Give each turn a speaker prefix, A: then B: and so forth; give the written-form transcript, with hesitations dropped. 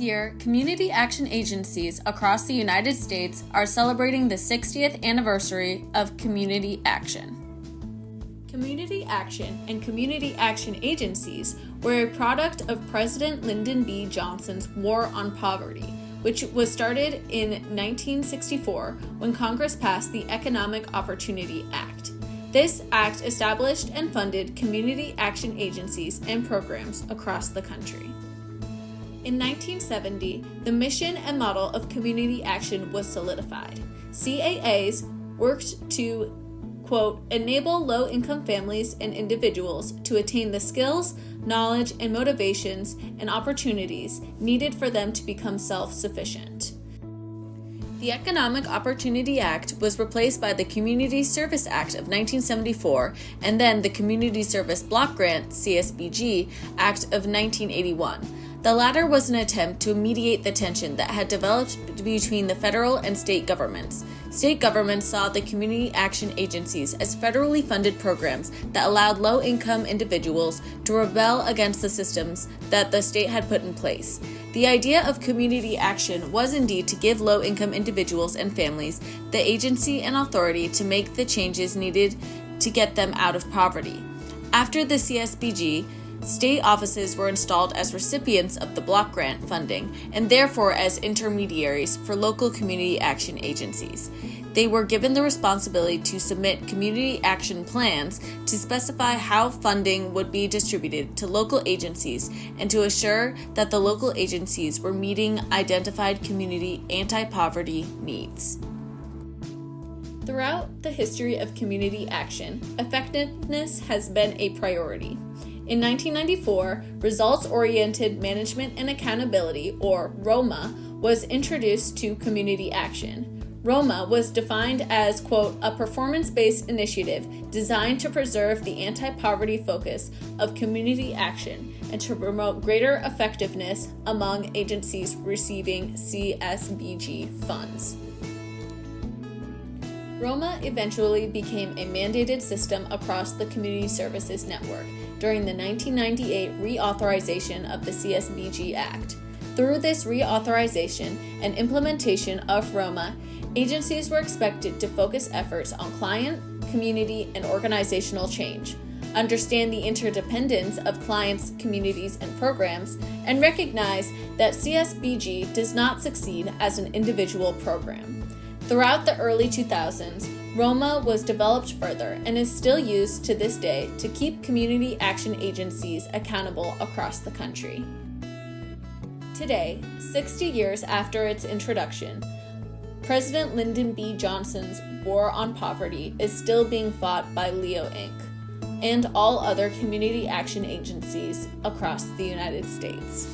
A: year, community action agencies across the United States are celebrating the 60th anniversary of community action. Community action and community action agencies were a product of President Lyndon B. Johnson's War on Poverty, which was started in 1964 when Congress passed the Economic Opportunity Act. This act established and funded community action agencies and programs across the country. In 1970, the mission and model of community action was solidified. CAAs worked to, quote, enable low-income families and individuals to attain the skills, knowledge, and motivations and opportunities needed for them to become self-sufficient. The Economic Opportunity Act was replaced by the Community Service Act of 1974 and then the Community Service Block Grant (CSBG) Act of 1981. The latter was an attempt to mediate the tension that had developed between the federal and state governments. State governments saw the community action agencies as federally funded programs that allowed low-income individuals to rebel against the systems that the state had put in place. The idea of community action was indeed to give low-income individuals and families the agency and authority to make the changes needed to get them out of poverty. After the CSBG, state offices were installed as recipients of the block grant funding and therefore as intermediaries for local community action agencies. They were given the responsibility to submit community action plans to specify how funding would be distributed to local agencies and to assure that the local agencies were meeting identified community anti-poverty needs. Throughout the history of community action, effectiveness has been a priority. In 1994, Results-Oriented Management and Accountability, or ROMA, was introduced to community action. ROMA was defined as, quote, a performance-based initiative designed to preserve the anti-poverty focus of community action and to promote greater effectiveness among agencies receiving CSBG funds. ROMA eventually became a mandated system across the Community Services Network during the 1998 reauthorization of the CSBG Act. Through this reauthorization and implementation of ROMA, agencies were expected to focus efforts on client, community, and organizational change, understand the interdependence of clients, communities, and programs, and recognize that CSBG does not succeed as an individual program. Throughout the early 2000s, ROMA was developed further and is still used to this day to keep community action agencies accountable across the country. Today, 60 years after its introduction, President Lyndon B. Johnson's War on Poverty is still being fought by LEO Inc. and all other community action agencies across the United States.